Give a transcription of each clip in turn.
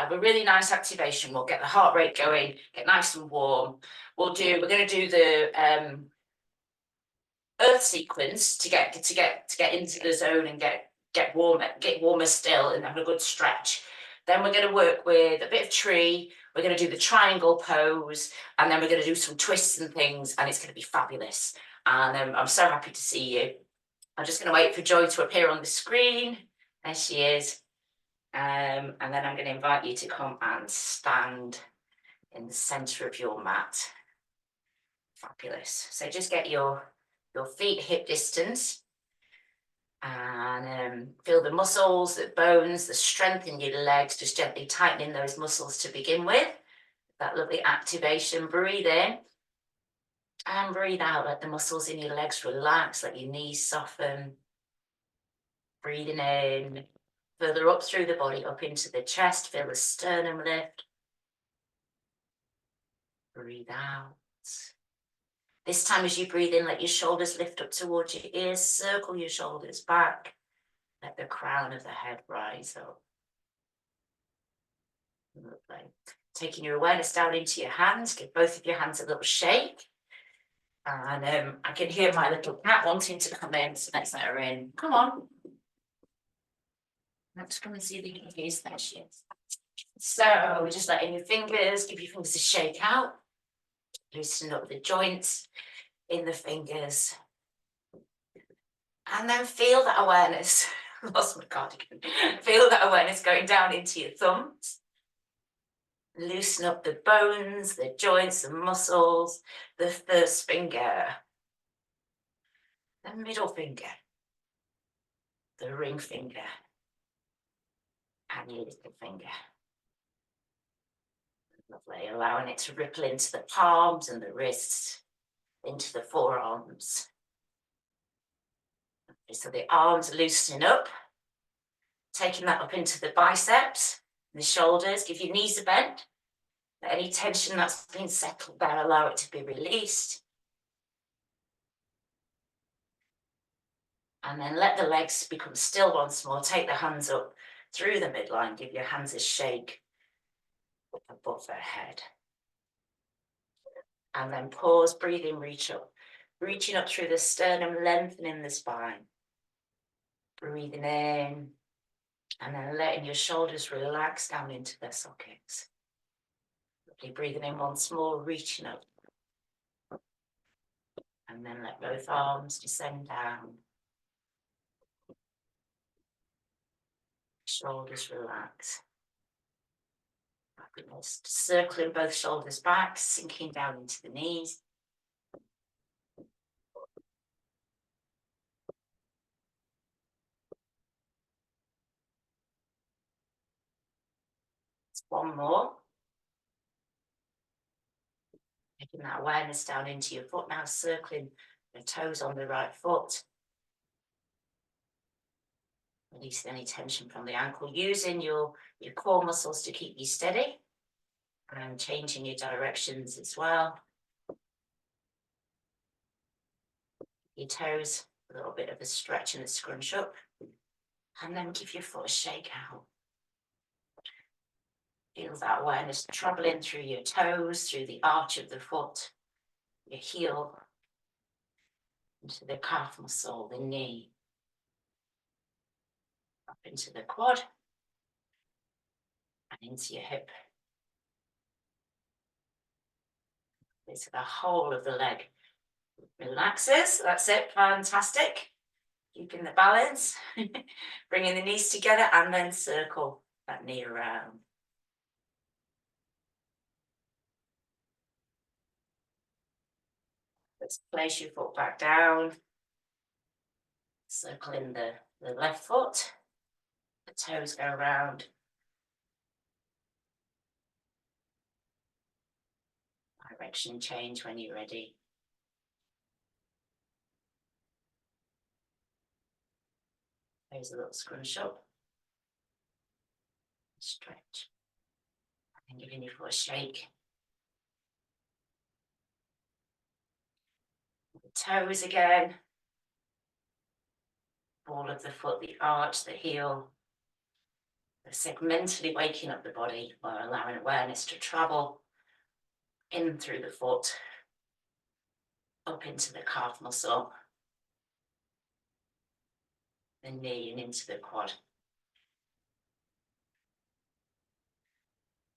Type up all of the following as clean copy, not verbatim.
have a really nice activation. We'll get the heart rate going, get nice and warm. We're going to do the earth sequence to get into the zone and get warmer still and have a good stretch. Then we're going to work with a bit of tree. We're going to do the triangle pose, and then we're going to do some twists and things, and it's going to be fabulous. And I'm so happy to see you. I'm just going to wait for Joy to appear on the screen. There she is. And then I'm going to invite you to come and stand in the center of your mat. Fabulous. So just get your feet hip distance and feel the muscles, the bones, the strength in your legs, just gently tightening those muscles to begin with. That lovely activation. Breathe in and breathe out. Let the muscles in your legs relax, let your knees soften. Breathing in, further up through the body, up into the chest, feel the sternum lift. Breathe out. This time as you breathe in, let your shoulders lift up towards your ears, circle your shoulders back, let the crown of the head rise up. Lovely. Taking your awareness down into your hands, give both of your hands a little shake. And I can hear my little cat wanting to come in, so let's let her in. Come on. Let's come and see the cookies. There she is. So we're just letting your fingers, give your fingers a shake out. Loosen up the joints in the fingers. And then feel that awareness. Lost my cardigan. Feel that awareness going down into your thumbs. Loosen up the bones, the joints, the muscles, the first finger, the middle finger, the ring finger, and your little finger. Lovely, allowing it to ripple into the palms and the wrists, into the forearms. So the arms are loosening up, taking that up into the biceps, the shoulders. Give your knees a bend. Let any tension that's been settled there, allow it to be released. And then let the legs become still once more. Take the hands up through the midline. Give your hands a shake above their head. And then pause, breathe in, reach up. Reaching up through the sternum, lengthening the spine. Breathing in. And then letting your shoulders relax down into their sockets. Lovely. Breathing in once more, reaching up. And then let both arms descend down. Shoulders relax. Fabulous. Circling both shoulders back, sinking down into the knees. One more. Taking that awareness down into your foot now, circling the toes on the right foot. Releasing any tension from the ankle, using your core muscles to keep you steady and changing your directions as well. Your toes, a little bit of a stretch and a scrunch up, and then give your foot a shake out. Feel that awareness traveling through your toes, through the arch of the foot, your heel, into the calf muscle, the knee, up into the quad, and into your hip. So the whole of the leg relaxes. That's it, fantastic. Keeping the balance, bringing the knees together and then circle that knee around. Let's place your foot back down, circling the left foot, the toes go around. Direction change when you're ready. There's a little scrunch up, stretch, and giving your foot a shake. The toes again, ball of the foot, the arch, the heel, Segmentally waking up the body while allowing awareness to travel in through the foot, up into the calf muscle, the knee and into the quad.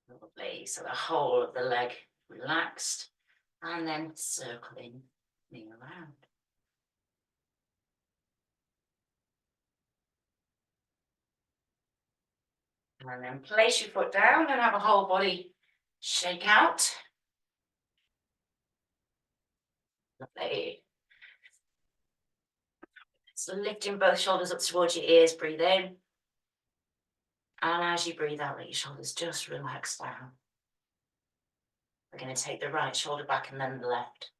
Lovely. So the whole of the leg relaxed, and then circling knee around. And then place your foot down and have a whole body shake out. Lovely. So lifting both shoulders up towards your ears, breathe in. And as you breathe out, let your shoulders just relax down. We're going to take the right shoulder back and then the left.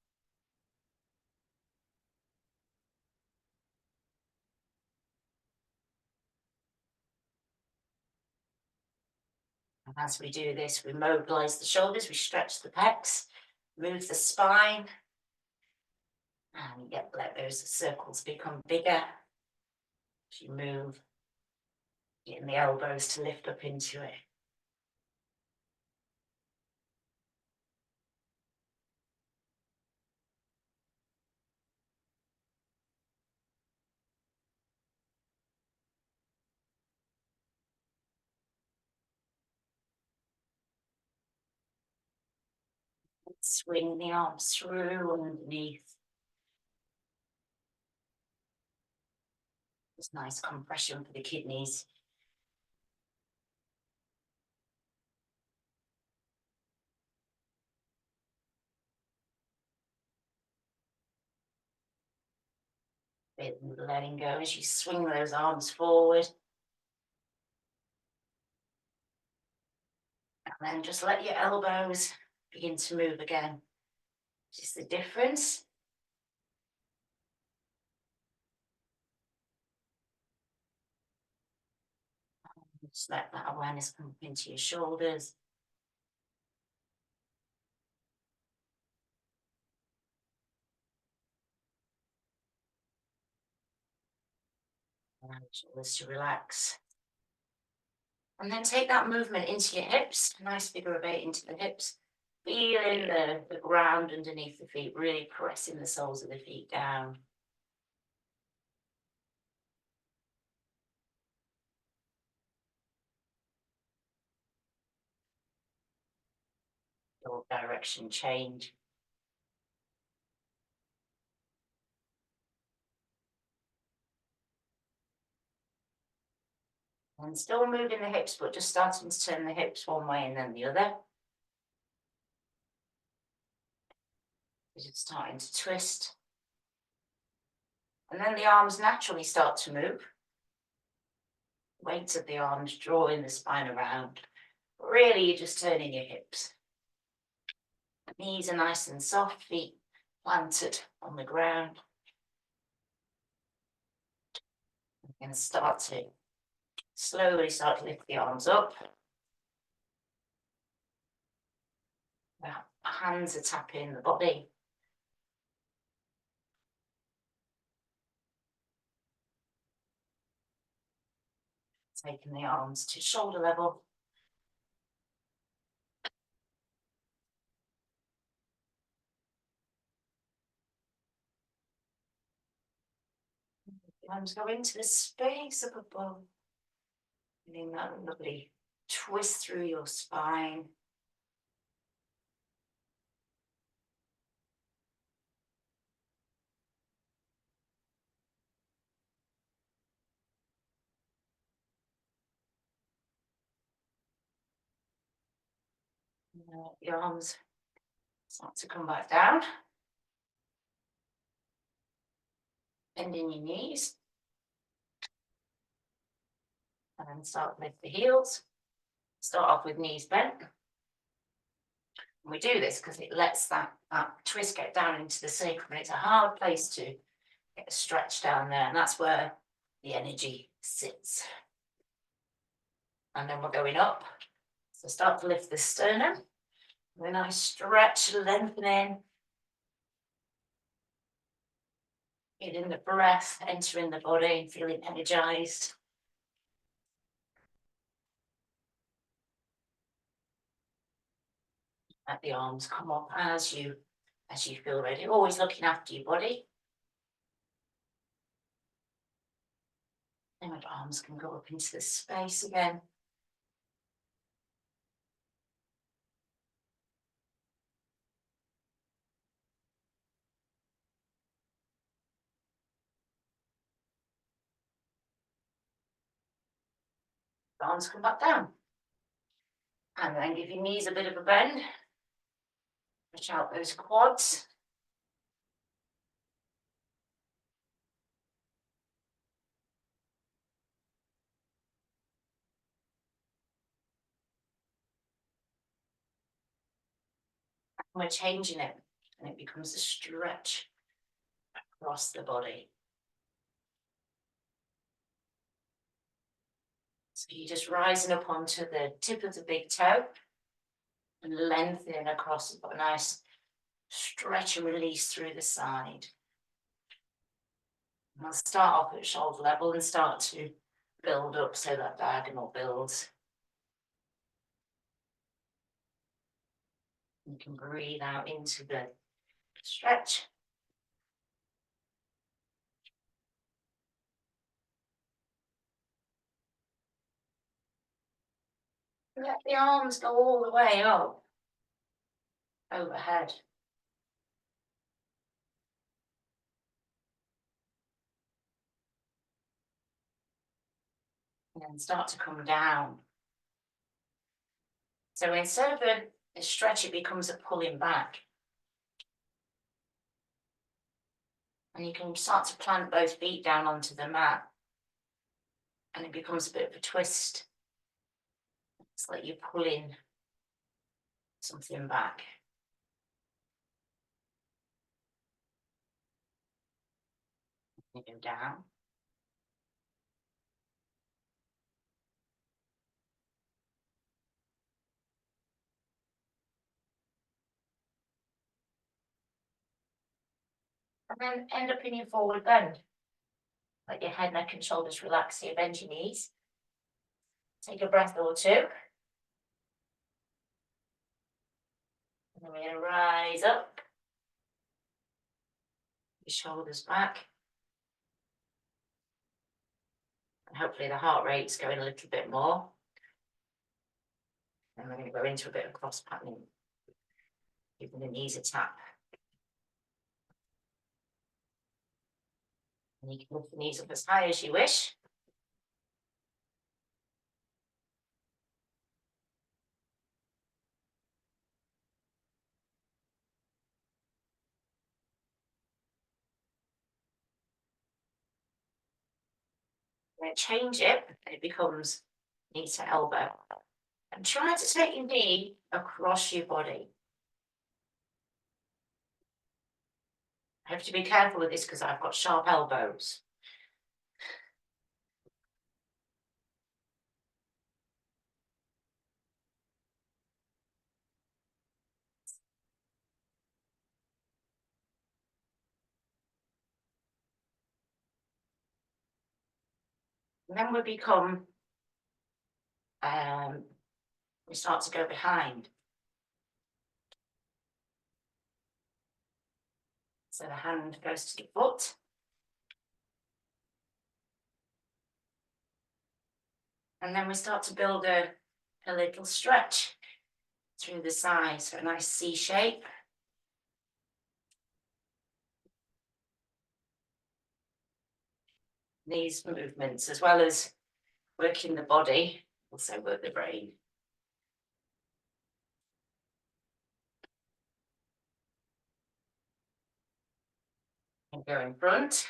And as we do this, we mobilize the shoulders, we stretch the pecs, move the spine, and let those circles become bigger. As you move, getting the elbows to lift up into it. Swing the arms through underneath. There's nice compression for the kidneys. Letting go as you swing those arms forward. And then just let your elbows begin to move again. Just the difference. Just let that awareness come into your shoulders. And shoulders to relax. And then take that movement into your hips. Nice figure of 8 into the hips. Feeling the ground underneath the feet, really pressing the soles of the feet down. Your direction change. And still moving the hips, but just starting to turn the hips one way and then the other. Just starting to twist. And then the arms naturally start to move. Weight of the arms drawing the spine around. Really, you're just turning your hips. Knees are nice and soft, feet planted on the ground. You're going to start to slowly start to lift the arms up. The hands are tapping the body. Taking the arms to shoulder level. The arms go into the space up above. Getting that lovely twist through your spine. The arms start to come back down. Bending your knees. And then start to lift the heels. Start off with knees bent. And we do this because it lets that twist get down into the sacrum. It's a hard place to get a stretch down there. And that's where the energy sits. And then we're going up. So start to lift the sternum. When I stretch, lengthening. Feeling the breath entering the body, feeling energized. Let the arms come up as you feel ready. Always looking after your body. And my arms can go up into the space again. The arms come back down. And then give your knees a bit of a bend. Stretch out those quads. And we're changing it, and it becomes a stretch across the body. So you're just rising up onto the tip of the big toe and lengthening across. You've got a nice stretch and release through the side. And I'll start off at shoulder level and start to build up so that diagonal builds. You can breathe out into the stretch. Let the arms go all the way up, overhead. And then start to come down. So instead of a stretch, it becomes a pulling back. And you can start to plant both feet down onto the mat. And it becomes a bit of a twist. It's like you're pulling something back. You go down. And then end up in your forward bend. Let your head, neck and shoulders relax here, bend your knees. Take a breath or two. And then we're going to rise up. Your shoulders back. And hopefully the heart rate's going a little bit more. And we're going to go into a bit of cross patterning. Giving the knees a tap. And you can lift the knees up as high as you wish. Then change it, and it becomes knee to elbow. And try to take your knee across your body. I have to be careful with this because I've got sharp elbows. And then we start to go behind. So the hand goes to the foot. And then we start to build a little stretch through the side, so a nice C shape. These movements, as well as working the body, also work the brain. And go in front.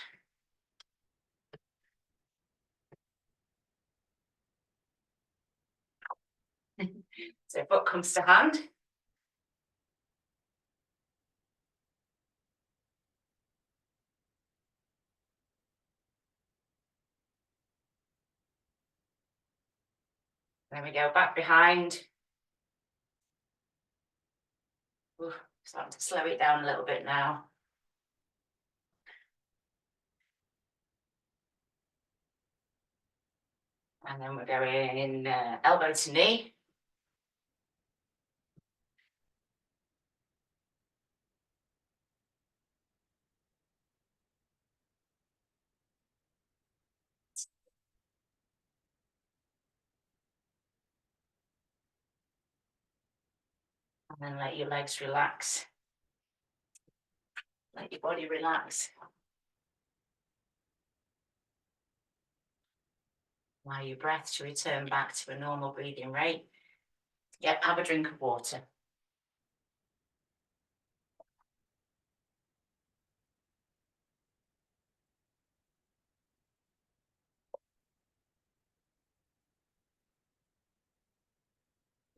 So foot comes to hand. Then we go back behind. Ooh, starting to slow it down a little bit now. And then we're going elbow to knee. And then let your legs relax. Let your body relax. Allow your breath to return back to a normal breathing rate. Yep, have a drink of water.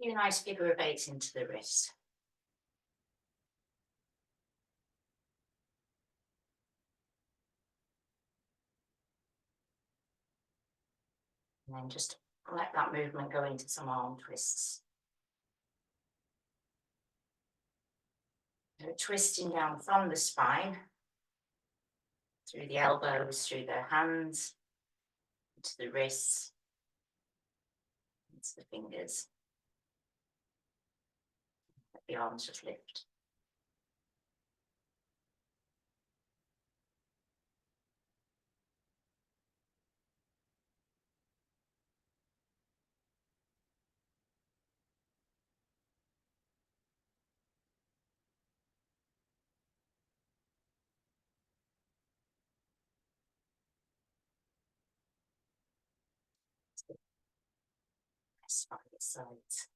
Give a nice figure of eight into the wrist. And then just let that movement go into some arm twists. So twisting down from the spine, through the elbows, through the hands, into the wrists, into the fingers. Let the arms just lift. By the sides.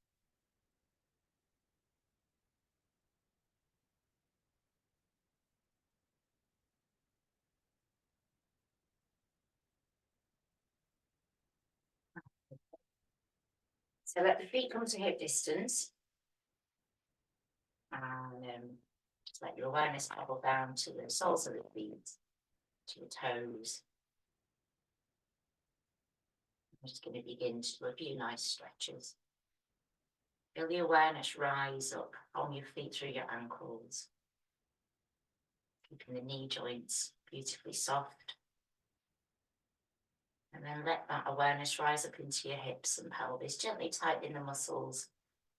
So let the feet come to hip distance. And just let your awareness travel down to the soles of the feet, to your toes. I'm just going to begin to do a few nice stretches. Feel the awareness rise up from your feet through your ankles, keeping the knee joints beautifully soft. And then let that awareness rise up into your hips and pelvis, gently tightening the muscles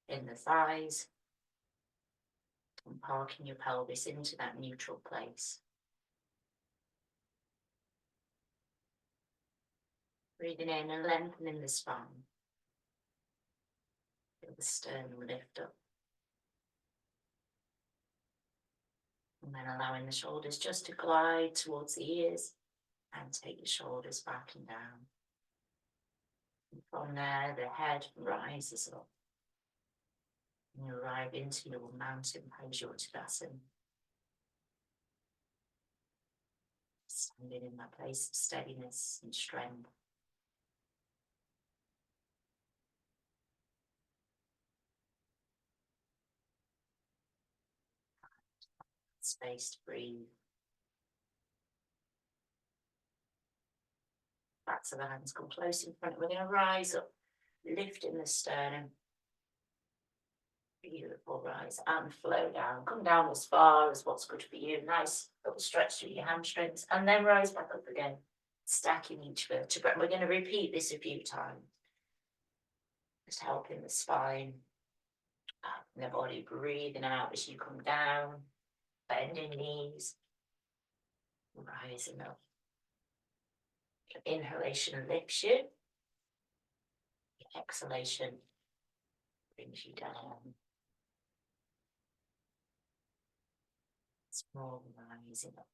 in the thighs and parking your pelvis into that neutral place. Breathing in and lengthening the spine. Feel the sternum lift up. And then allowing the shoulders just to glide towards the ears and take the shoulders back and down. And from there, the head rises up. And you arrive into your mountain pose, your Tadasana. Standing in that place of steadiness and strength. Space to breathe. Backs of the hands come close in front. We're going to rise up, lifting the sternum. Beautiful, rise and flow down. Come down as far as what's good for you. Nice little stretch through your hamstrings, and then rise back up again, stacking each vertebra. And we're going to repeat this a few times. Just helping the spine, and the body breathing out as you come down, bending knees, rising up. Inhalation lifts you. Exhalation brings you down. Small rising up.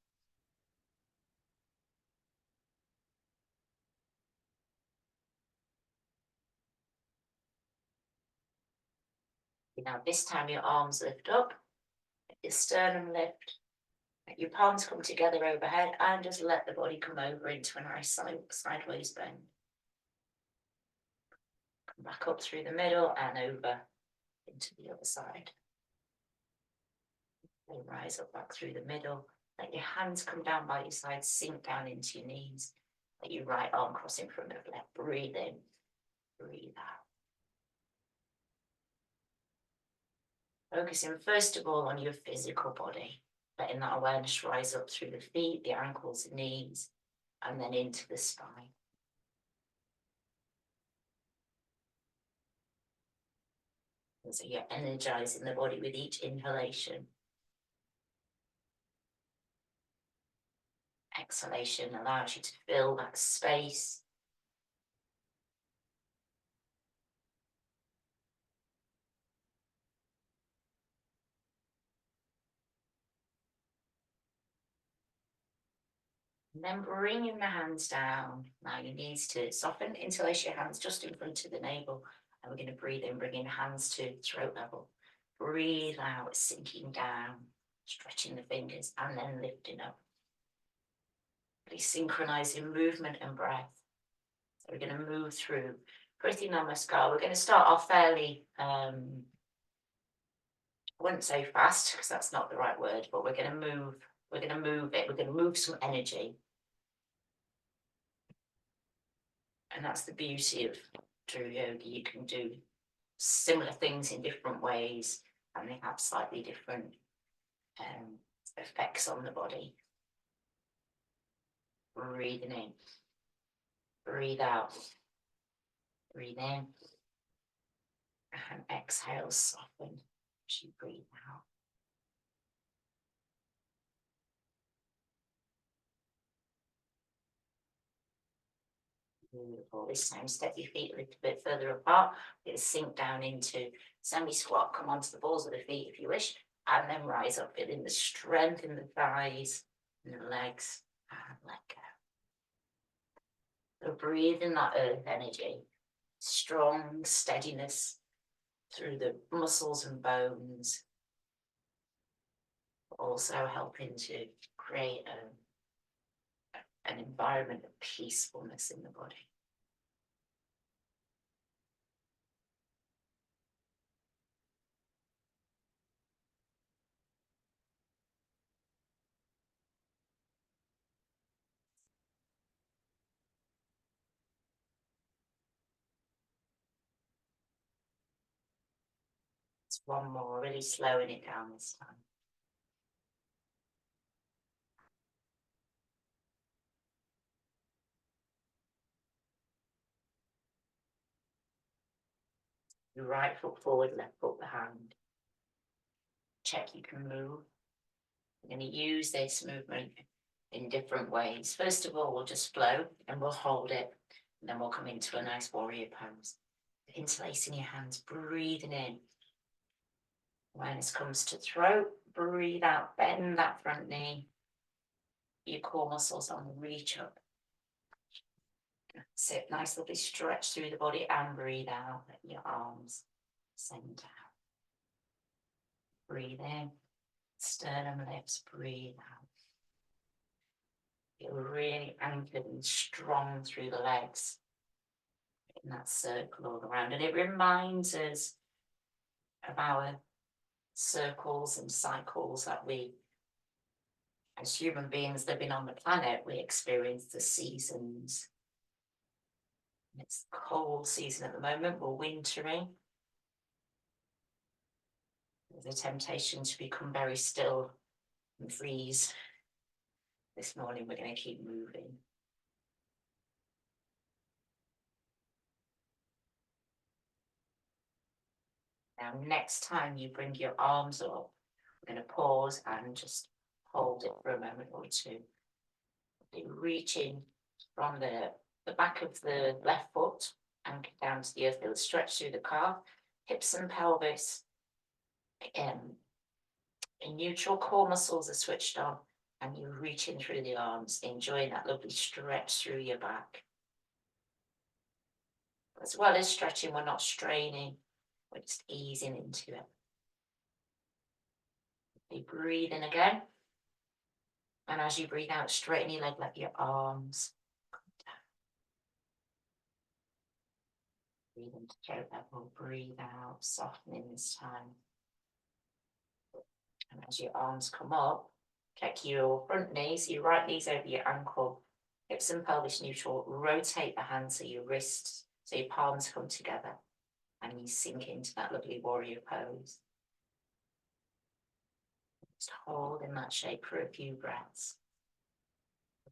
Now this time your arms lift up, your sternum lift, let your palms come together overhead, and just let the body come over into a nice sideways bend. Come back up through the middle and over into the other side. Then rise up back through the middle. Let your hands come down by your side, sink down into your knees. Let your right arm cross in front of left. Breathe in, breathe out. Focusing first of all on your physical body, letting that awareness rise up through the feet, the ankles, the knees, and then into the spine. And so you're energizing the body with each inhalation. Exhalation allows you to fill that space. And then bringing the hands down. Now your knees to soften, interlace your hands just in front of the navel. And we're going to breathe in, bringing hands to throat level. Breathe out, sinking down, stretching the fingers, and then lifting up. Really synchronizing movement and breath. So we're going to move through Kriti Namaskar. We're going to start off fairly, I wouldn't say fast because that's not the right word, but we're going to move it. We're going to move some energy. And that's the beauty of true yoga. You can do similar things in different ways, and they have slightly different effects on the body. Breathing in, breathe out, breathe in, and exhale, soften as you breathe out. Beautiful. This time, step your feet a little bit further apart. Get a sink down into semi-squat. Come onto the balls of the feet if you wish, and then rise up, feeling the strength in the thighs and the legs, and let go. So breathe in that earth energy, strong steadiness through the muscles and bones, but also helping to create an environment of peacefulness in the body. One more, really slowing it down this time. Your right foot forward, left foot behind. Check you can move. We're going to use this movement in different ways. First of all, we'll just flow and we'll hold it. And then we'll come into a nice warrior pose. Interlacing your hands, breathing in. Awareness comes to throat, breathe out, bend that front knee. Your core muscles on, reach up. Sit, nice lovely stretch through the body and breathe out. Let your arms send down. Breathe in, sternum lifts, breathe out. Feel really anchored and strong through the legs in that circle all around. And it reminds us of our circles and cycles that we, as human beings living on the planet, we experience the seasons. It's the cold season at the moment, we're wintering. There's a temptation to become very still and freeze. This morning we're going to keep moving. Now, next time you bring your arms up, we're going to pause and just hold it for a moment or two. Reaching from the back of the left foot and down to the earth, feel stretch through the calf, hips and pelvis. In neutral, core muscles are switched on, and you're reaching through the arms, enjoying that lovely stretch through your back. As well as stretching, we're not straining, we're just easing into it. You breathe in again. And as you breathe out, straighten your leg, let your arms come down. Breathe into throat level, breathe out, softening this time. And as your arms come up, check your front knees, your right knees over your ankle, hips and pelvis neutral, rotate the hands so your wrists, so your palms come together and you sink into that lovely warrior pose. Just hold in that shape for a few breaths.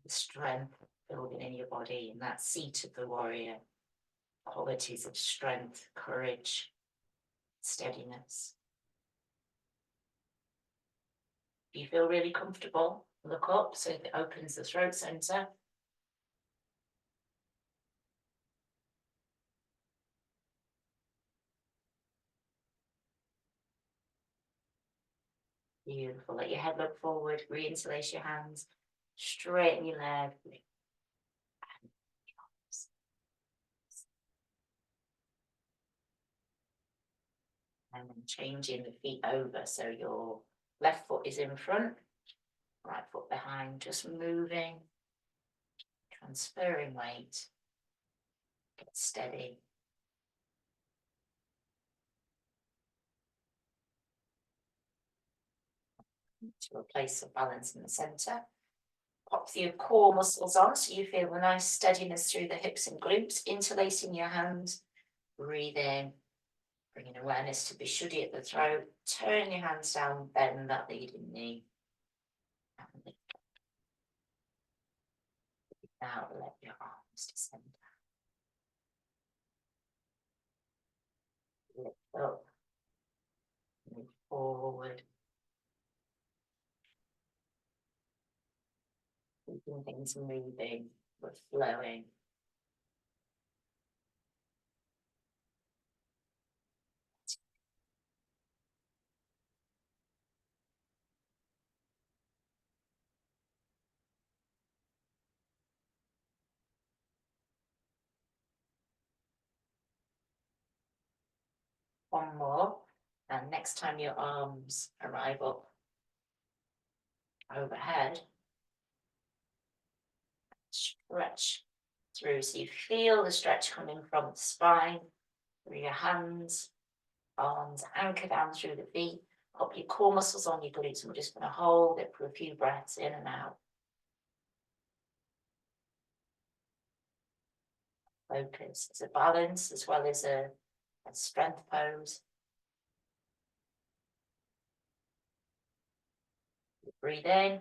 The strength building in your body and that seat of the warrior, qualities of strength, courage, steadiness. If you feel really comfortable, look up so it opens the throat center. Beautiful. Let your head look forward, re-interlace your hands. Straighten your leg. And then changing the feet over, so your left foot is in front, right foot behind, just moving, transferring weight, get steady. To a place of balance in the centre. Pop your core muscles on so you feel a nice steadiness through the hips and glutes, interlacing your hands, breathe in, bringing awareness to Vishuddhi at the throat, turn your hands down, bend that leading knee. And lift up. Now let your arms descend down. Lift up, move forward. Keeping things moving, but flowing. One more, and next time your arms arrive up overhead, stretch through, so you feel the stretch coming from the spine, through your hands, arms, anchor down through the feet, pop your core muscles on your glutes, and we're just going to hold it for a few breaths in and out. Focus. It's a balance as well as a strength pose. Breathe in,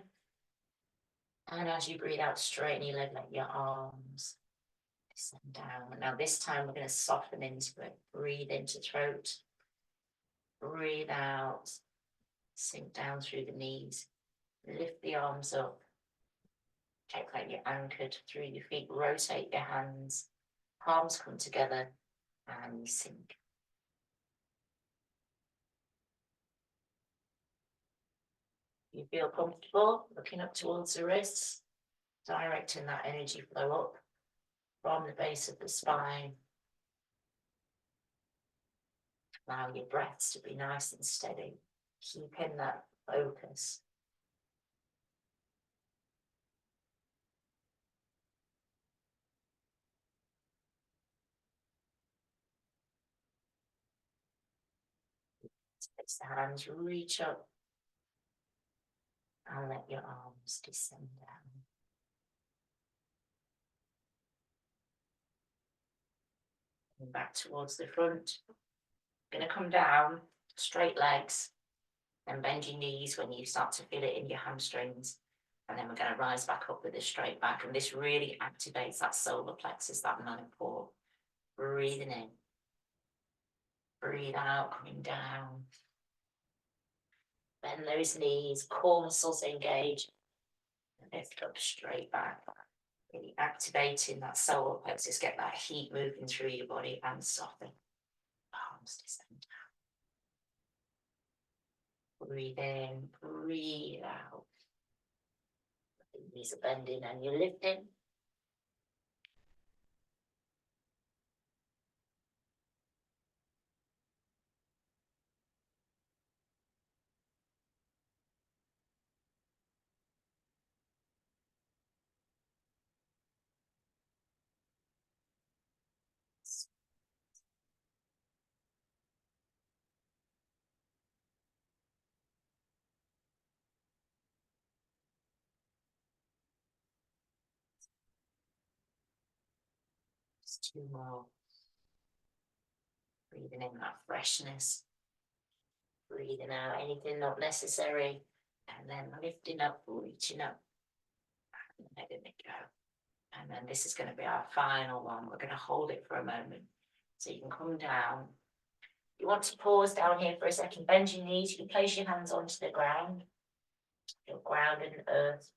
and as you breathe out, straighten your leg, let your arms descend down. And now this time we're going to soften into it. Breathe into throat, breathe out, sink down through the knees, lift the arms up, check like you're anchored through your feet, rotate your hands, palms come together, and you sink. You feel comfortable looking up towards the wrists, directing that energy flow up from the base of the spine. Allow your breaths to be nice and steady, keeping that focus. Let the hands reach up and let your arms descend down. And back towards the front. Going to come down, straight legs, and bend your knees when you start to feel it in your hamstrings. And then we're going to rise back up with a straight back. And this really activates that solar plexus, that manipur. Breathing in. Breathe out, coming down. Bend those knees, core muscles engage. And lift up straight back. Really activating that solar plexus, get that heat moving through your body and soften. Palms descend down. Breathe in, breathe out. The knees are bending and you're lifting. Just two more. Breathing in that freshness. Breathing out anything not necessary. And then lifting up, reaching up. And letting it go. And then this is going to be our final one. We're going to hold it for a moment. So you can come down. You want to pause down here for a second. Bend your knees. You can place your hands onto the ground. You're grounded in earth.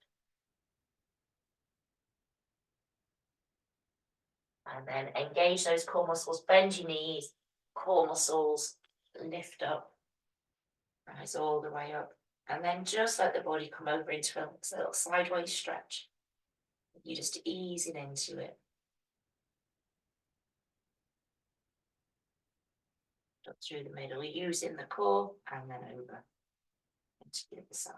And then engage those core muscles. Bend your knees. Core muscles. Lift up. Rise all the way up. And then just let the body come over into a little sideways stretch. You just easing into it. Up through the middle, using the core and then over into the other side.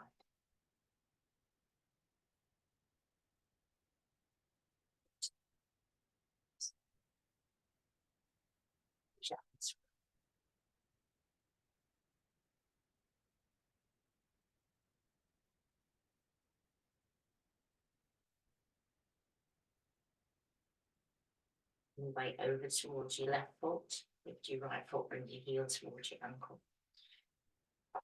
Weight over towards your left foot. Lift your right foot, bring your heel towards your ankle.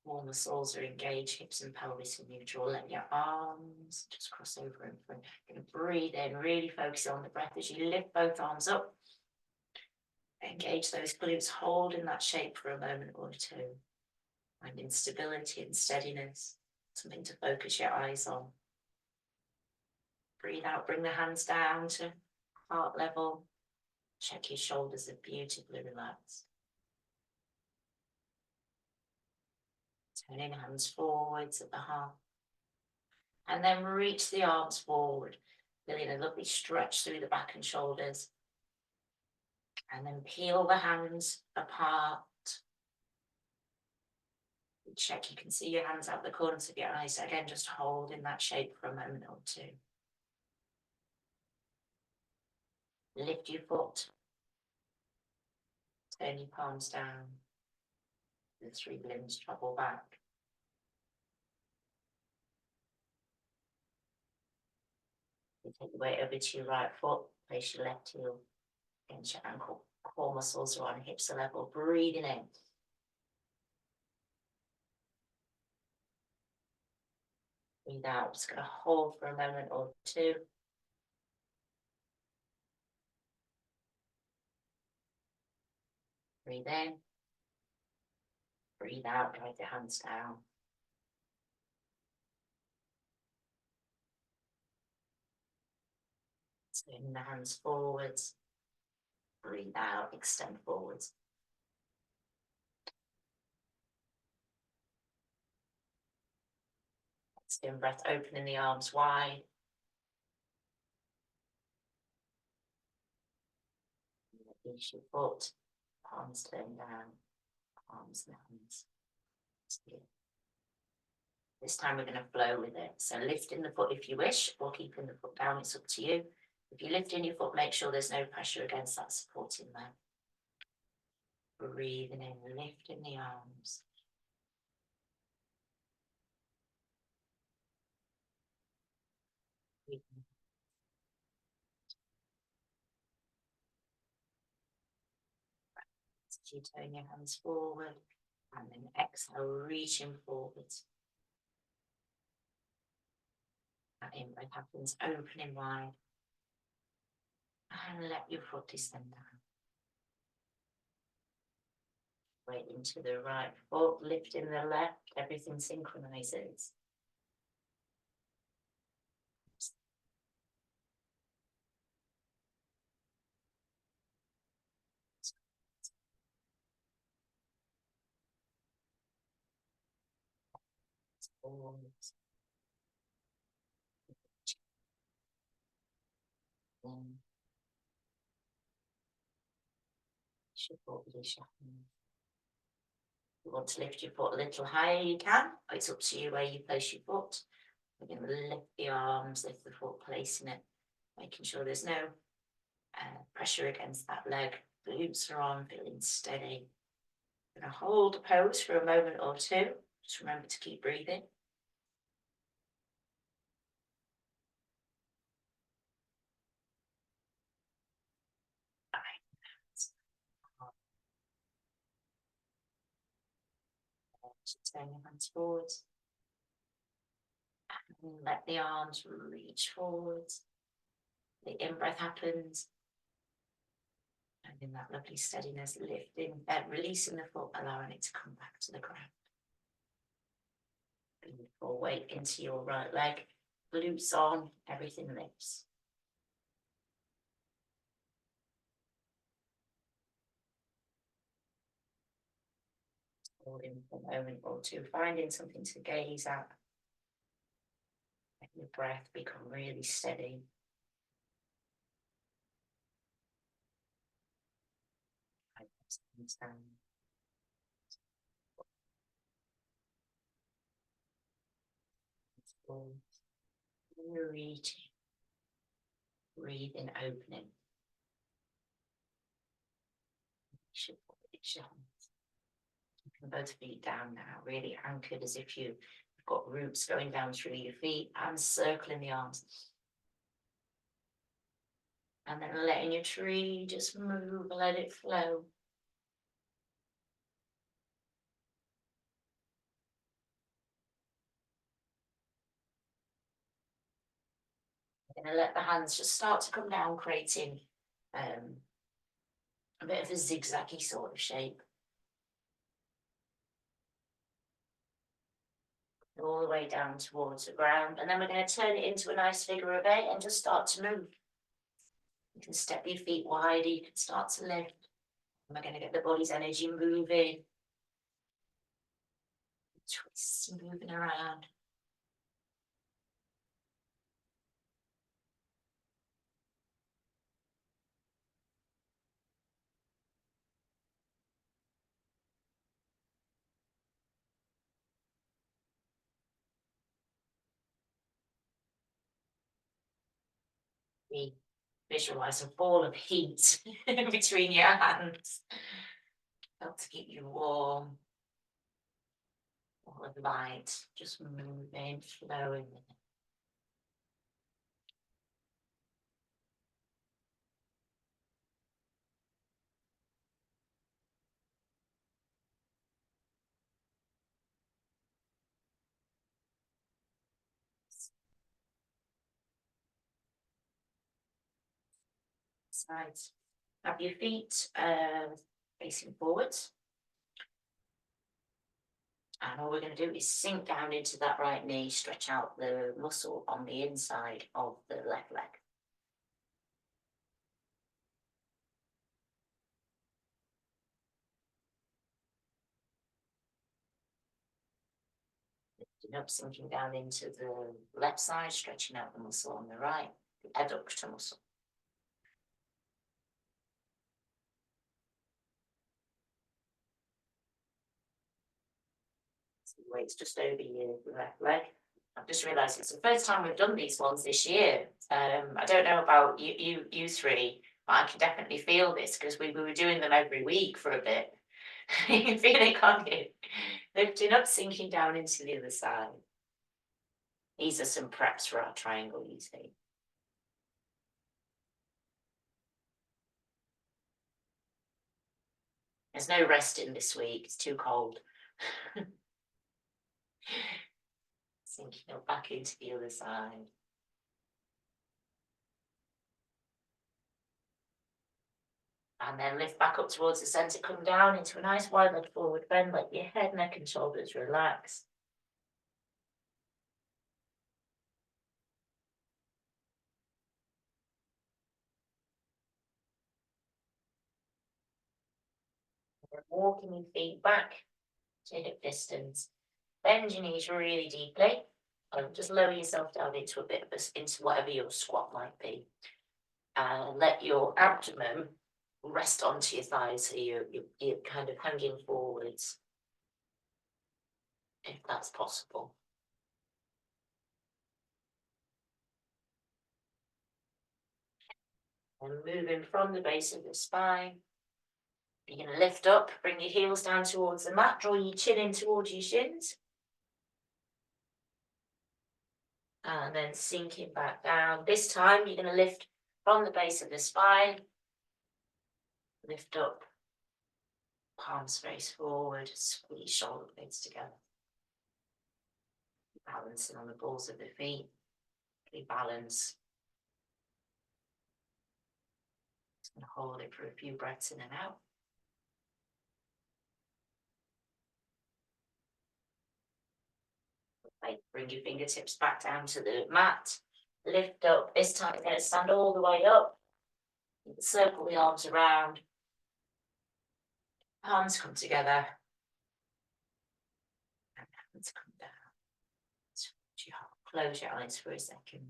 All the soles are engaged, hips and pelvis are neutral. Let your arms just cross over in front. You're going to breathe in, really focus on the breath as you lift both arms up. Engage those glutes, hold in that shape for a moment or two. Finding stability and steadiness, something to focus your eyes on. Breathe out, bring the hands down to heart level. Check your shoulders are beautifully relaxed. Turning hands forwards at the heart. And then reach the arms forward, feeling a lovely stretch through the back and shoulders. And then peel the hands apart. Check you can see your hands out the corners of your eyes. Again, just hold in that shape for a moment or two. Lift your foot. Turn your palms down. The three limbs travel back. You take the weight over to your right foot. Place your left heel against your ankle. Core muscles are on, hips are level. Breathing in. Breathe out. Just going to hold for a moment or two. Breathe in. Breathe out. Drive your hands down. Turn the hands forwards. Breathe out. Extend forwards. Extend breath, opening the arms wide. Release your foot. Palms turn down. Arms and hands. This time we're going to flow with it. So lifting the foot if you wish, or keeping the foot down, it's up to you. If you're lifting your foot, make sure there's no pressure against that supporting leg. Breathing in, lifting the arms. So you turn your hands forward and then exhale, reaching forwards. That in-breath happens, opening wide. And let your foot descend down. Weight into the right foot, lifting the left, everything synchronizes. Forwards. You want to lift your foot a little higher, you can. It's up to you where you place your foot. We're going to lift the arms, lift the foot, placing it, making sure there's no pressure against that leg. Glutes are on, feeling steady. We're going to hold the pose for a moment or two. Just remember to keep breathing. Turn your hands forwards. And let the arms reach forwards. The in-breath happens. And in that lovely steadiness, lifting, releasing the foot, allowing it to come back to the ground. Beautiful. Weight into your right leg. Glutes on, everything lifts. Holding for a moment or two, finding something to gaze at. Let your breath become really steady. Breathing, opening. You can both feet down now, really anchored as if you've got roots going down through your feet and circling the arms. And then letting your tree just move, let it flow. You're going to let the hands just start to come down, creating a bit of a zigzaggy sort of shape. All the way down towards the ground. And then we're going to turn it into a nice figure of 8 and just start to move. You can step your feet wider, you can start to lift. And we're going to get the body's energy moving. Twists moving around. We visualize a ball of heat between your hands. Help to keep you warm. All of light, just moving, flowing. Sides. Have your feet facing forwards. And all we're going to do is sink down into that right knee, stretch out the muscle on the inside of the left leg. Lifting up, sinking down into the left side, stretching out the muscle on the right, the adductor muscle. So the weight's just over your left leg. I've just realised it's the first time we've done these ones this year. I don't know about you three, but I can definitely feel this because we were doing them every week for a bit. You can feel it, can't you? Lifting up, sinking down into the other side. These are some preps for our triangle, you see. There's no resting this week, it's too cold. Sinking up back into the other side. And then lift back up towards the centre, come down into a nice wide leg forward bend, let your head, neck and shoulders relax. And walking your feet back to hip distance. Bend your knees really deeply. And just lower yourself down into a bit of into whatever your squat might be. And let your abdomen rest onto your thighs, so you're kind of hanging forwards, if that's possible. And moving from the base of the spine, you're going to lift up, bring your heels down towards the mat, draw your chin in towards your shins. And then sinking back down. This time you're going to lift from the base of the spine, lift up, palms face forward, squeeze shoulder blades together. Balancing on the balls of the feet, balance. Just going to hold it for a few breaths in and out. Bring your fingertips back down to the mat. Lift up. This time you're going to stand all the way up. Circle the arms around. Palms come together. Let's come down. Close your eyes for a second.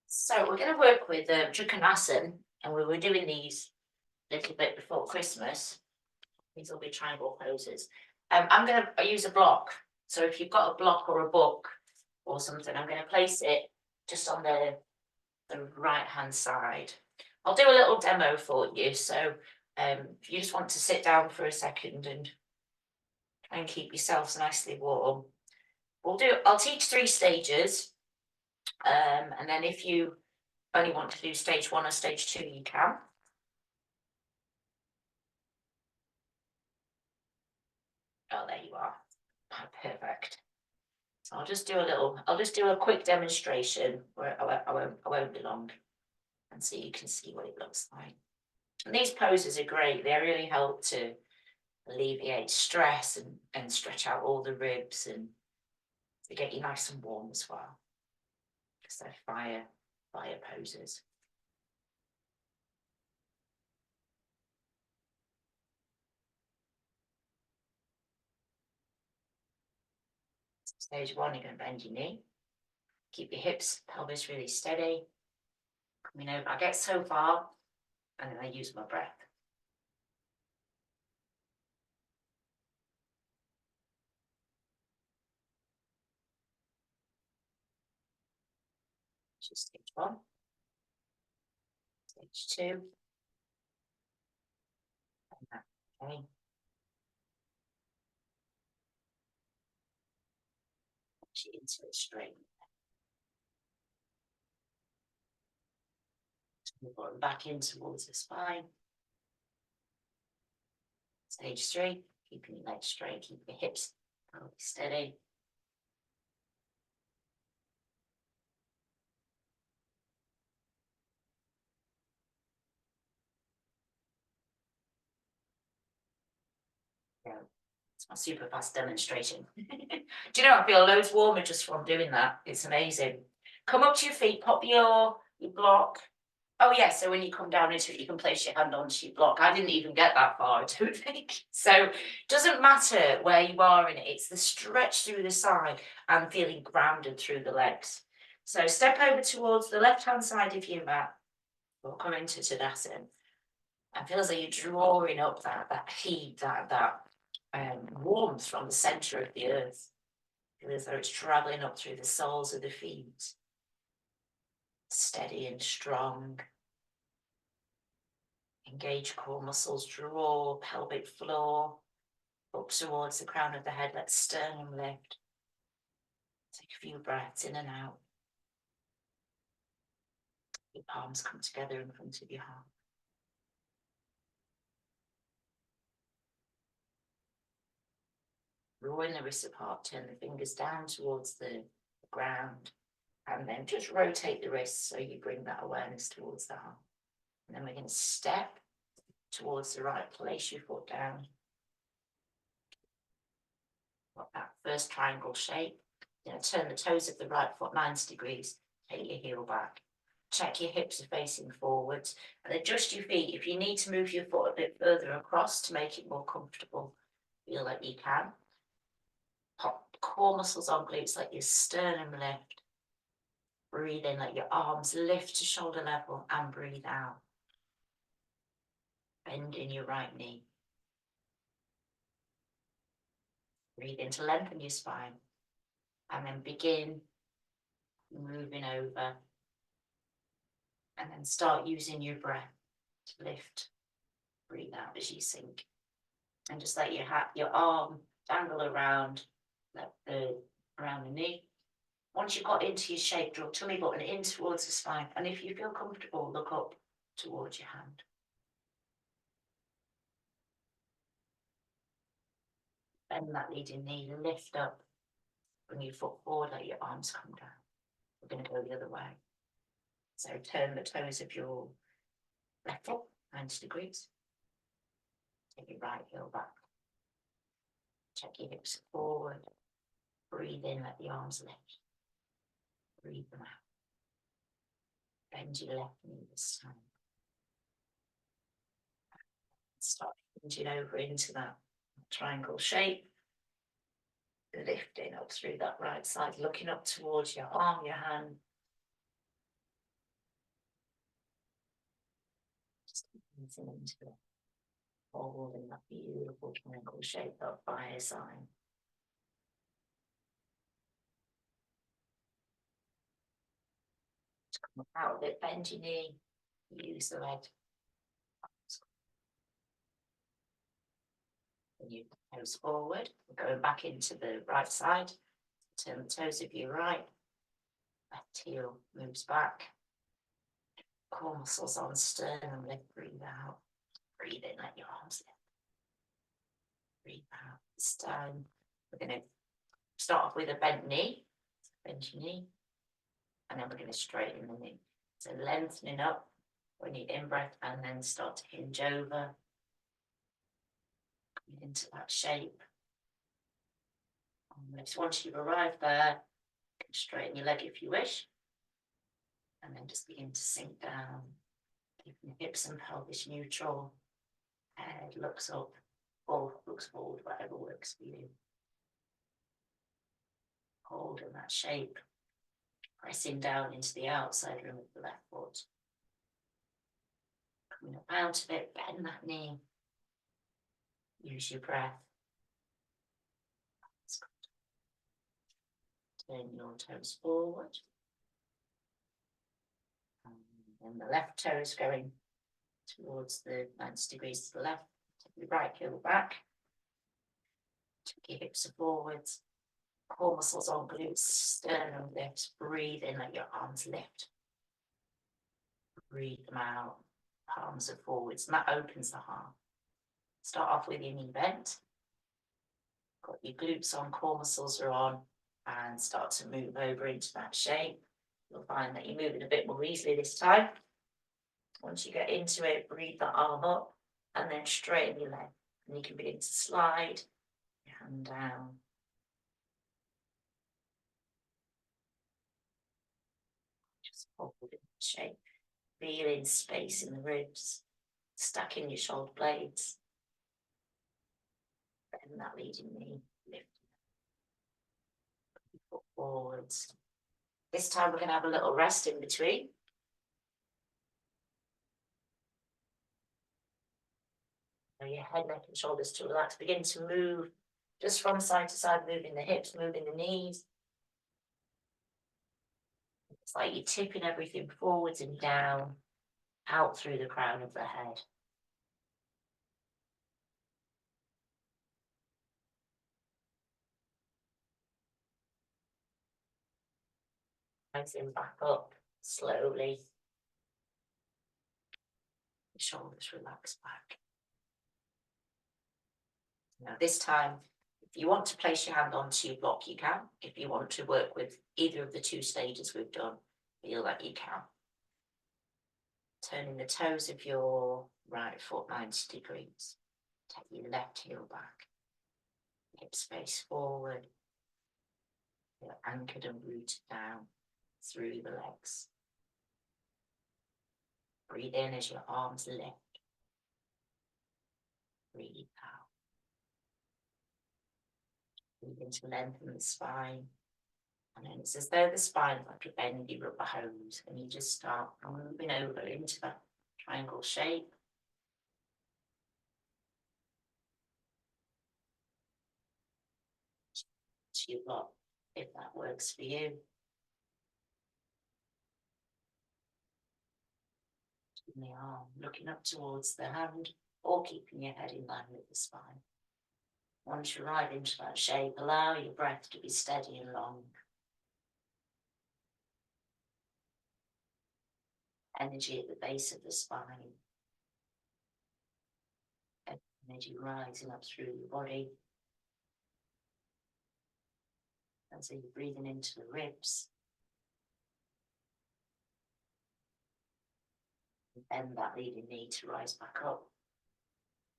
So we're going to work with Trikonasana, and we were doing these a little bit before Christmas. These will be triangle poses. I'm going to use a block. So if you've got a block or a book or something, I'm going to place it just on the right hand side. I'll do a little demo for you. So if you just want to sit down for a second and try and keep yourselves nicely warm. I'll teach 3 stages. And then if you only want to do stage 1 or stage 2, you can. Oh, there you are. Oh, perfect. So I'll just do a quick demonstration where I won't be long, and so you can see what it looks like. And these poses are great. They really help to alleviate stress and stretch out all the ribs and to get you nice and warm as well. Because they're fire poses. Stage 1, you're going to bend your knee. Keep your hips, pelvis really steady. Coming over. I get so far, and then I use my breath. Just stage 1. Stage 2. Okay. Into it straight. Move back in towards the spine. Stage 3, keeping your legs straight, keep your hips steady. Yeah, it's my super fast demonstration. Do you know, I feel loads warmer just from doing that. It's amazing. Come up to your feet, pop your block. Oh yeah, so when you come down into it, you can place your hand onto your block. I didn't even get that far, I don't think. So it doesn't matter where you are in it, it's the stretch through the side and feeling grounded through the legs. So step over towards the left-hand side of your mat. We'll come into Tadasana. And feel as though you're drawing up that heat, that warmth from the centre of the earth. Feel as though it's travelling up through the soles of the feet. Steady and strong. Engage core muscles, draw pelvic floor up towards the crown of the head. Let sternum lift. Take a few breaths in and out. Your palms come together in front of your heart. Drawing the wrists apart, turn the fingers down towards the ground, and then just rotate the wrists so you bring that awareness towards the heart. And then we're going to step towards the right, place your foot down. Got that first triangle shape. You're going to turn the toes of the right foot 90 degrees, take your heel back. Check your hips are facing forwards and adjust your feet. If you need to move your foot a bit further across to make it more comfortable, feel like you can. Pop core muscles on glutes, like your sternum lift. Breathe in, let your arms lift to shoulder level and breathe out. Bend in your right knee. Breathe in to lengthen your spine. And then begin moving over. And then start using your breath to lift. Breathe out as you sink. And just let your arm dangle around around the knee. Once you've got into your shape, draw tummy button in towards the spine. And if you feel comfortable, look up towards your hand. Bend that leading knee, lift up. Bring your foot forward, let your arms come down. We're going to go the other way. So turn the toes of your left foot 90 degrees. Take your right heel back. Check your hips forward. Breathe in, let the arms lift. Breathe them out. Bend your left knee this time. Start hinging over into that triangle shape. Lifting up through that right side, looking up towards your arm, your hand. Just easing into it. Holding that beautiful triangle shape up by your side. To come out of it, bend your knee, use the leg. When you toes forward, going back into the right side. Turn the toes of your right. Left heel moves back. Core muscles on sternum, lift, breathe out. Breathe in, let your arms lift. Breathe out. This time, we're going to start off with a bent knee. Bend your knee. And then we're going to straighten the knee. So lengthening up when you in-breath and then start to hinge over. Into that shape. And once you've arrived there, you can straighten your leg if you wish. And then just begin to sink down. Keeping the hips and pelvis neutral. Head looks up or looks forward, whatever works for you. Hold in that shape. Pressing down into the outside rim of the left foot. Coming up out of it, bend that knee. Use your breath. Turn your toes forward. And the left toe is going towards the 90 degrees to the left. Take your right heel back. Take your hips forwards. Core muscles on glutes, sternum lifts. Breathe in, let your arms lift. Breathe them out. Palms are forwards, and that opens the heart. Start off with your knee bent. Got your glutes on, core muscles are on, and start to move over into that shape. You'll find that you're moving a bit more easily this time. Once you get into it, breathe that arm up, and then straighten your leg. And you can begin to slide your hand down. Just hold it in shape. Feeling space in the ribs, stacking your shoulder blades. Bend that leading knee, lift. Foot forwards. This time we're going to have a little rest in between. Now your head, neck and shoulders to relax. Begin to move just from side to side, moving the hips, moving the knees. It's like you're tipping everything forwards and down, out through the crown of the head. Rising back up slowly. The shoulders relax back. Now this time, if you want to place your hand onto your block, you can. If you want to work with either of the two stages we've done, feel that you can. Turning the toes of your right foot 90 degrees. Take your left heel back. Hips face forward. You're anchored and rooted down through the legs. Breathe in as your arms lift. Breathe out. Breathe in to lengthen the spine. And then it's as though the spine is like a bendy rubber hose, and you just start moving over into that triangle shape. To your block, if that works for you. In the arm, looking up towards the hand, or keeping your head in line with the spine. Once you arrive into that shape, allow your breath to be steady and long. Energy at the base of the spine. Energy rising up through your body. And so you're breathing into the ribs. Bend that leading knee to rise back up.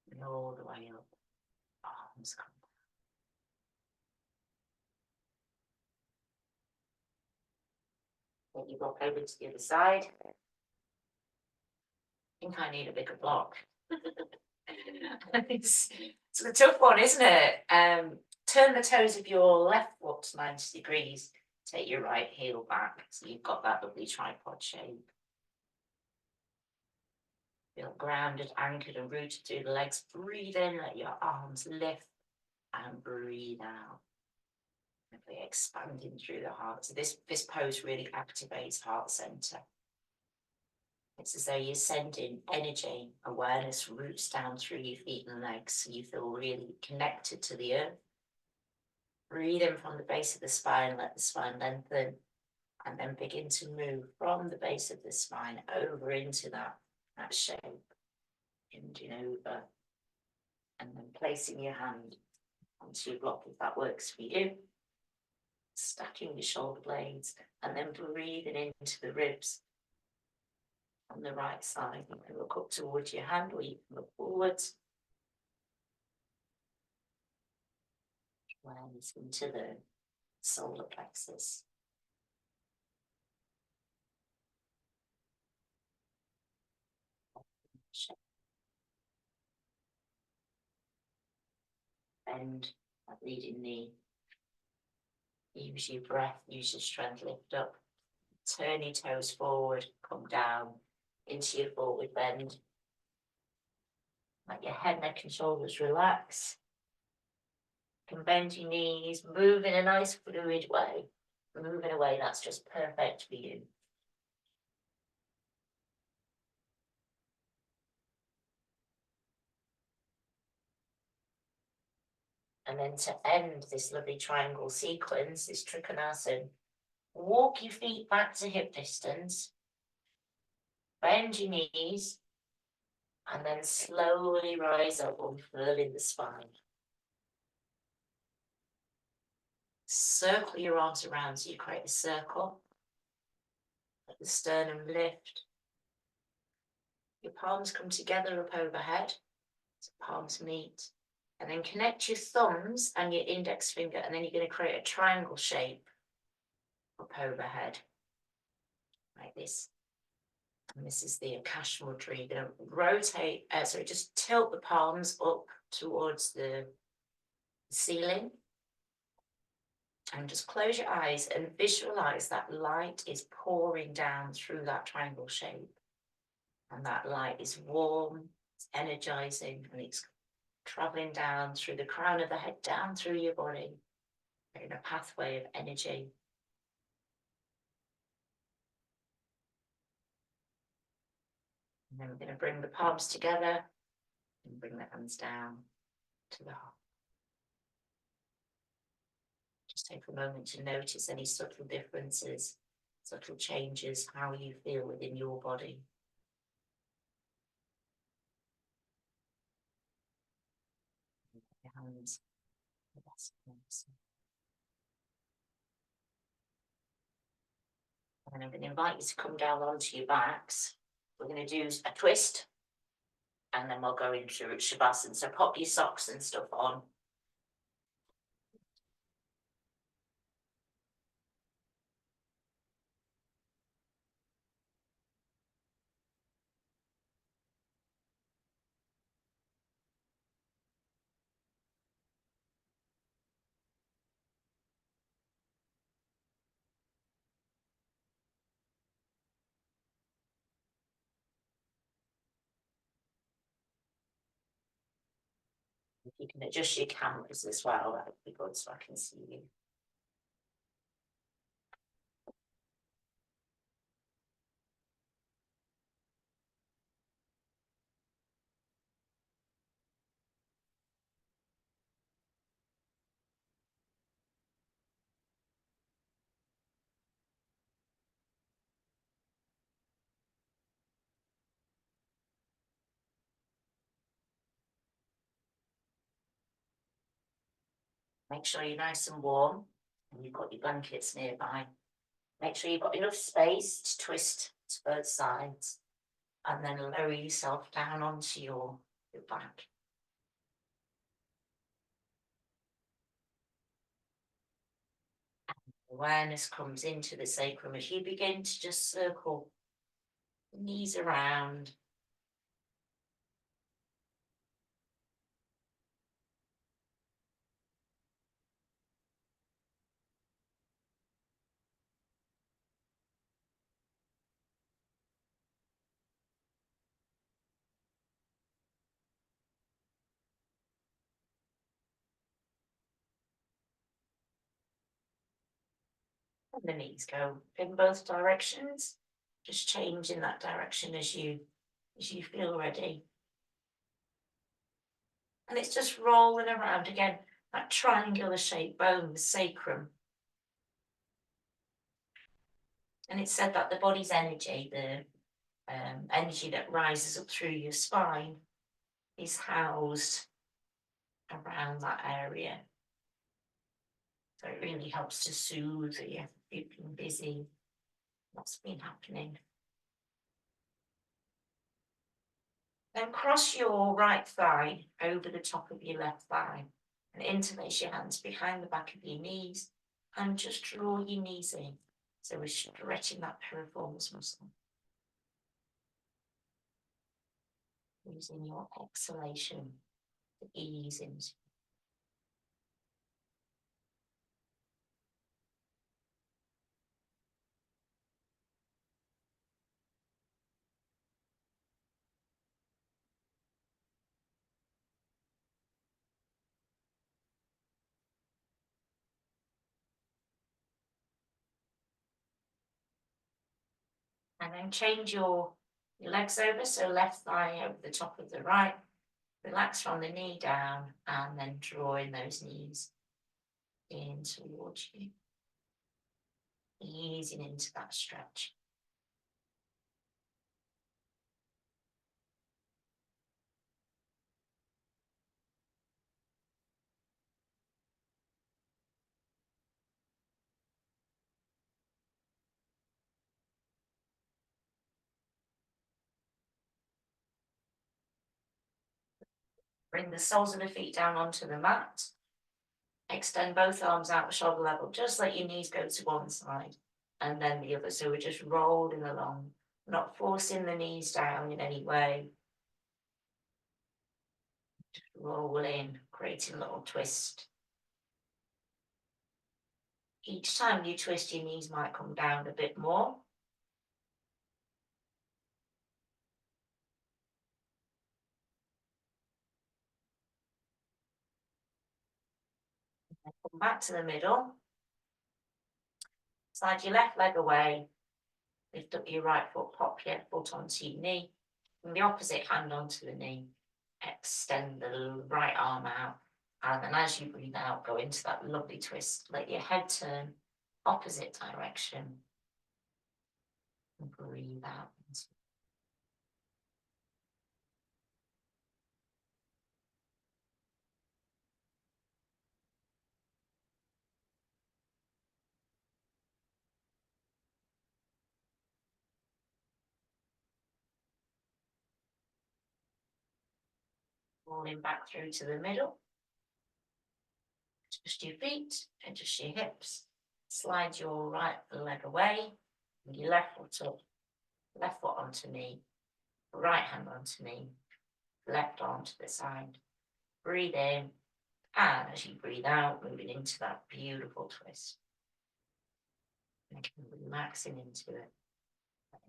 And all the way up. Arms come Take your block over to the other side. I think I need a bigger block. It's a tough one, isn't it? Turn the toes of your left foot 90 degrees. Take your right heel back, so you've got that lovely tripod shape. Feel grounded, anchored and rooted through the legs. Breathe in, let your arms lift, and breathe out. Really expanding through the heart. So this pose really activates heart center. It's as though you're sending energy, awareness, roots down through your feet and legs, so you feel really connected to the earth. Breathe in from the base of the spine, let the spine lengthen, and then begin to move from the base of the spine over into that shape, hinging over, and then placing your hand onto your block if that works for you. Stacking your shoulder blades, and then breathing into the ribs. On the right side, you can look up towards your hand, or you can look forwards. Awareness into the solar plexus. Bend that leading knee. Use your breath, use your strength, lift up. Turn your toes forward, come down into your forward bend. Let your head, neck and shoulders relax. You can bend your knees, move in a nice fluid way. Move in a way that's just perfect for you. And then to end this lovely triangle sequence, this Trikonasana, walk your feet back to hip distance, bend your knees, and then slowly rise up, unfurling the spine. Circle your arms around so you create a circle. Let the sternum lift. Your palms come together up overhead, so palms meet. And then connect your thumbs and your index finger, and then you're going to create a triangle shape up overhead, like this. And this is the Akasha Mudra. You're going to rotate, just tilt the palms up towards the ceiling. And just close your eyes and visualize that light is pouring down through that triangle shape. And that light is warm, it's energizing, and it's traveling down through the crown of the head, down through your body, in a pathway of energy. And then we're going to bring the palms together and bring the hands down to the heart. Just take a moment to notice any subtle differences, subtle changes, how you feel within your body. Your hands. And I'm going to invite you to come down onto your backs. We're going to do a twist, and then we'll go into Shavasana. So pop your socks and stuff on. If you can adjust your cameras as well, that would be good so I can see you. Make sure you're nice and warm and you've got your blankets nearby. Make sure you've got enough space to twist to both sides, and then lower yourself down onto your back. Awareness comes into the sacrum as you begin to just circle the knees around. And the knees go in both directions, just change in that direction as you feel ready. And it's just rolling around again, that triangular shaped bone, the sacrum. And it's said that the body's energy, the energy that rises up through your spine, is housed around that area. So it really helps to soothe you if you've been busy, what's been happening. Then cross your right thigh over the top of your left thigh and interlace your hands behind the back of your knees and just draw your knees in. So we're stretching that piriformis muscle. Using your exhalation to ease into. And then change your legs over, so left thigh over the top of the right. Relax from the knee down and then drawing those knees in towards you. Easing into that stretch. Bring the soles of the feet down onto the mat. Extend both arms out shoulder level, just let your knees go to one side and then the other. So we're just rolling along, not forcing the knees down in any way. Just roll in, creating a little twist. Each time you twist, your knees might come down a bit more. Come back to the middle. Slide your left leg away. Lift up your right foot, pop your foot onto your knee. And the opposite hand onto the knee. Extend the right arm out. And then as you breathe out, go into that lovely twist. Let your head turn opposite direction. And breathe out. Rolling back through to the middle. Just your feet, adjust your hips. Slide your right leg away. And your left foot up. Left foot onto knee. Right hand onto knee. Left arm to the side. Breathe in. And as you breathe out, moving into that beautiful twist. And relaxing into it.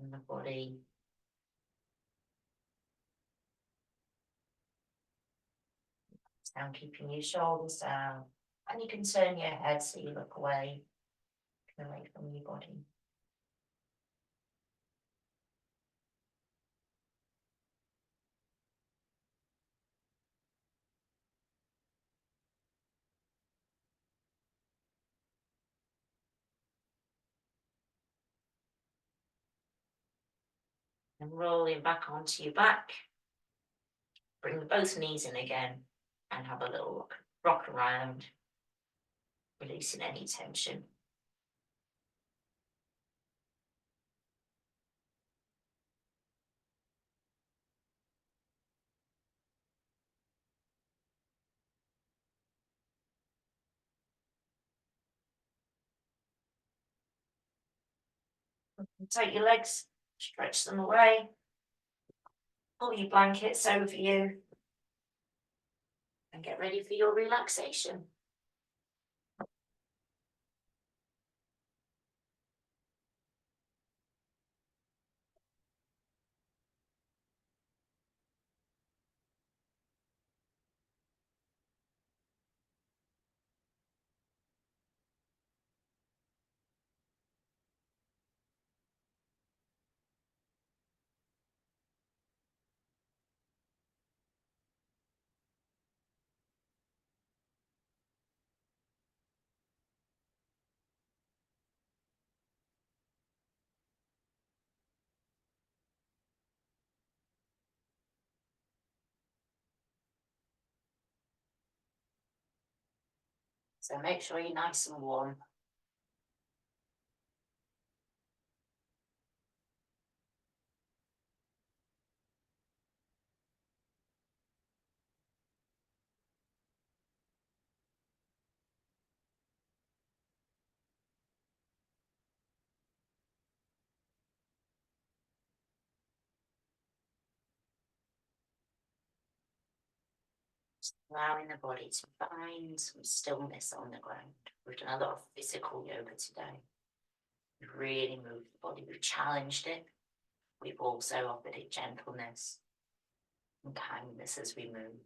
In the body. Down, keeping your shoulders down. And you can turn your head so you look away from your body. And rolling back onto your back. Bring both knees in again and have a little rock around, releasing any tension. Take your legs, stretch them away. Pull your blankets over you. And get ready for your relaxation. So make sure you're nice and warm. Allowing the body to find some stillness on the ground. We've done a lot of physical yoga today. We've really moved the body, we've challenged it. We've also offered it gentleness and kindness as we move.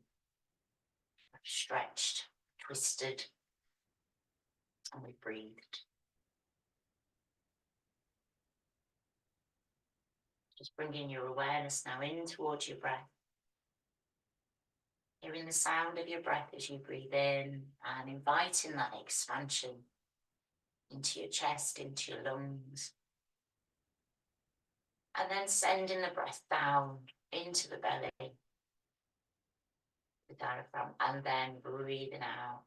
We've stretched, twisted, and we breathed. Just bringing your awareness now in towards your breath. Hearing the sound of your breath as you breathe in and inviting that expansion into your chest, into your lungs. And then sending the breath down into the belly, the diaphragm, and then breathing out.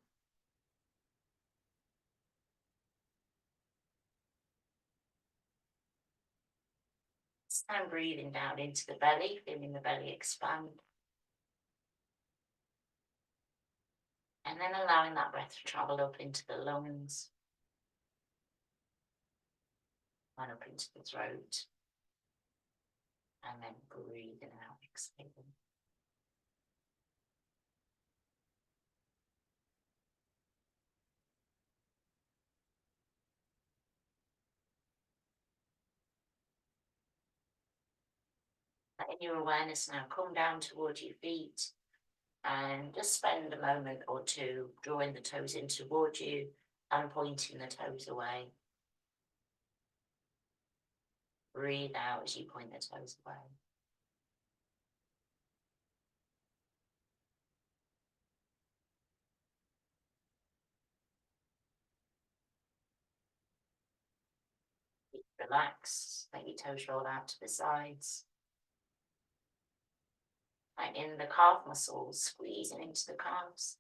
This time breathing down into the belly, feeling the belly expand. And then allowing that breath to travel up into the lungs and up into the throat. And then breathing out, exhaling. Letting your awareness now come down towards your feet and just spend a moment or two drawing the toes in towards you and pointing the toes away. Breathe out as you point the toes away. Relax, let your toes roll out to the sides. Tightening the calf muscles, squeezing into the calves.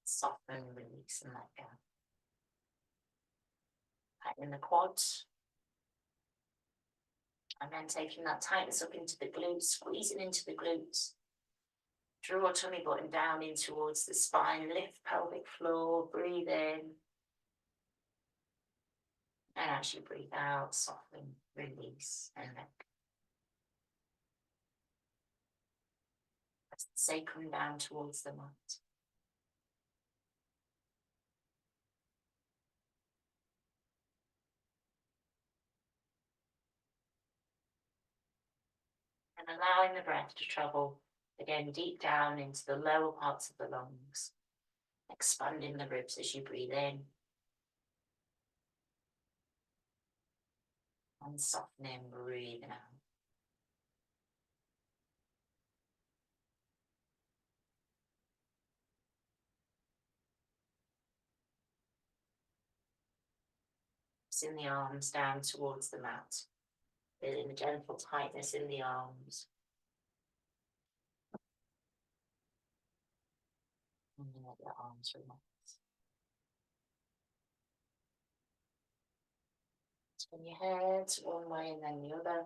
Soften, release, and let go. Tightening the quads. And then taking that tightness up into the glutes, squeezing into the glutes. Draw tummy button down in towards the spine, lift pelvic floor, breathe in. And as you breathe out, soften, release, and let go. Press the sacrum down towards the mat. And allowing the breath to travel again deep down into the lower parts of the lungs, expanding the ribs as you breathe in. And softening, breathing out. Pressing the arms down towards the mat, feeling a gentle tightness in the arms. And then let the arms relax. Turn your head one way and then the other.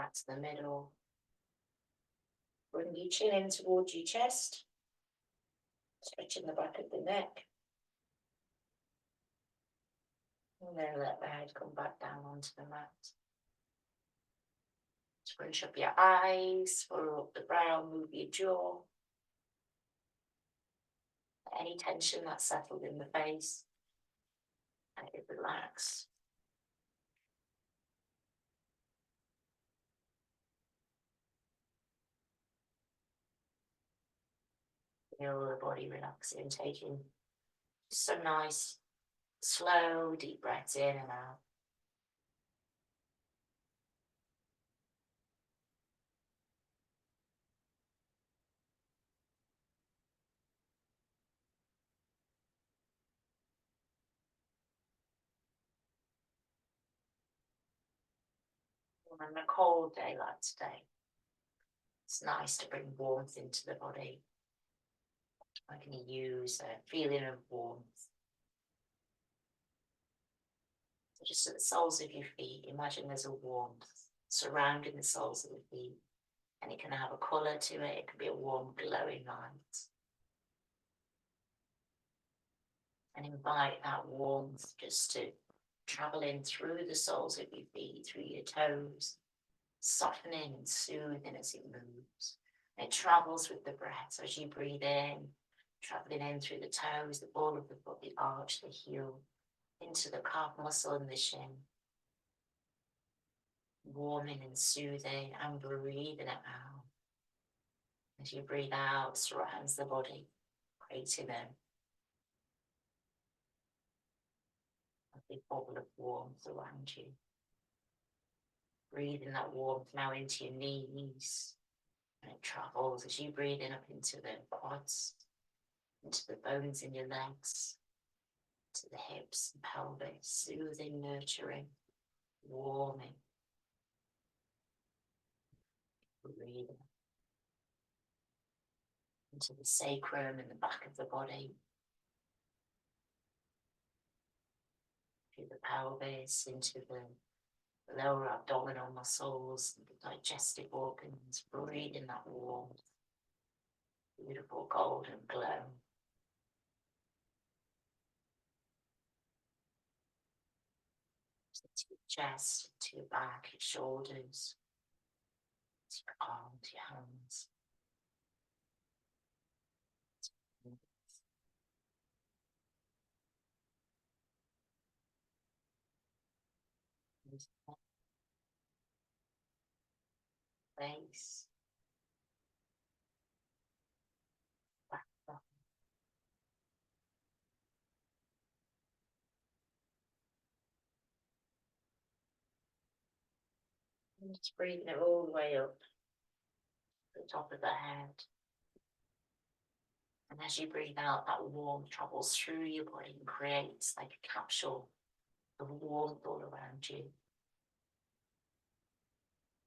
back to the middle. Bring your chin in towards your chest. Stretching the back of the neck. And then let the head come back down onto the mat. Scrunch up your eyes, furrow up the brow, move your jaw. Any tension that's settled in the face, and it relax. Feel the body relaxing, taking some nice, slow, deep breaths in and out. On a cold day like today, it's nice to bring warmth into the body. I can use a feeling of warmth. So just at the soles of your feet, imagine there's a warmth surrounding the soles of the feet, and it can have a colour to it. It can be a warm, glowing light. And invite that warmth just to travel in through the soles of your feet, through your toes, softening and soothing as it moves. And it travels with the breath. So as you breathe in, traveling in through the toes, the ball of the foot, the arch, the heel, into the calf muscle and the shin. Warming and soothing, and breathing it out. As you breathe out, surrounds the body, creating a big bubble of warmth around you. Breathing that warmth now into your knees, and it travels as you breathe in up into the quads, into the bones in your legs, to the hips and pelvis, soothing, nurturing, warming. Breathing into the sacrum and the back of the body, through the pelvis, into the lower abdominal muscles, the digestive organs, breathing that warmth, beautiful golden glow. To your chest, to your back, your shoulders, to your arms, your hands. Face, back up. And just breathing it all the way up to the top of the head. And as you breathe out, that warmth travels through your body and creates like a capsule of warmth all around you.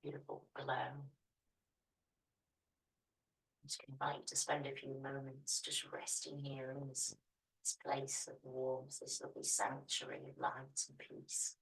Beautiful glow. Just invite you to spend a few moments just resting here in this place of warmth, this lovely sanctuary of light and peace.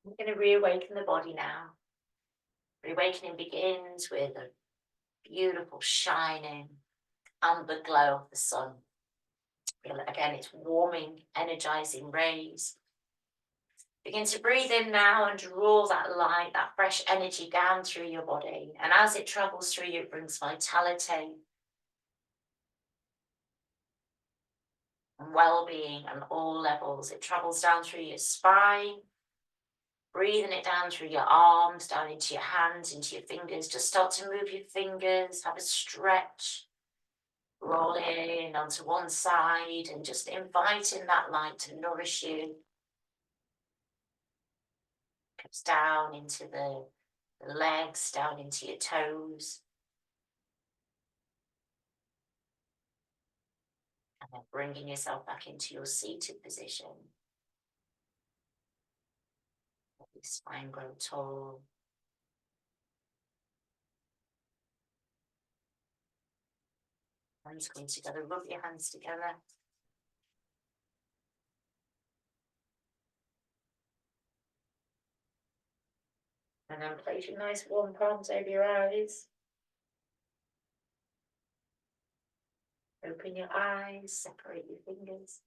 I'm going to reawaken the body now. Reawakening begins with a beautiful shining amber glow of the sun. Again, it's warming, energizing rays. Begin to breathe in now and draw that light, that fresh energy down through your body. And as it travels through you, it brings vitality and well-being on all levels. It travels down through your spine, breathing it down through your arms, down into your hands, into your fingers. Just start to move your fingers, have a stretch. Roll in onto one side and just inviting that light to nourish you. Comes down into the legs, down into your toes. And then bringing yourself back into your seated position. Let your spine grow tall. Hands coming together, rub your hands together. And then place your nice warm palms over your eyes. Open your eyes, separate your fingers.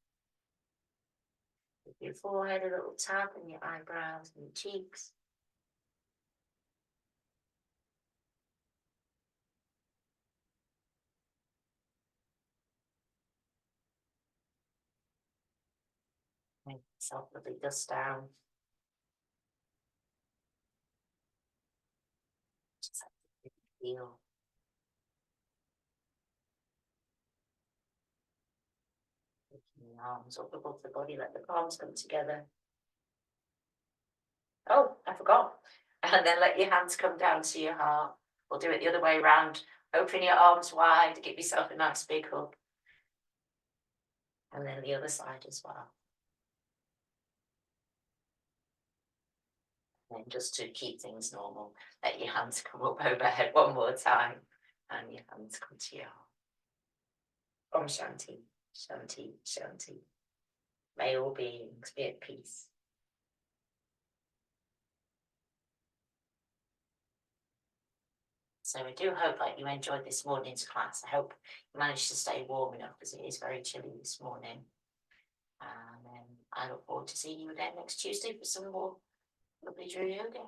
Give your forehead a little tap and your eyebrows and your cheeks. Make yourself a little dust down. Just have to feel. Taking the arms up above the body, let the palms come together. Oh, I forgot. And then let your hands come down to your heart. We'll do it the other way around. Open your arms wide, give yourself a nice big hug. And then the other side as well. And just to keep things normal, let your hands come up overhead one more time. And your hands come to your heart. Om Shanti, Shanti, Shanti. May all beings be at peace. So I do hope that you enjoyed this morning's class. I hope you managed to stay warm enough because it is very chilly this morning. And I look forward to seeing you again next Tuesday for some more lovely Drew Yoga.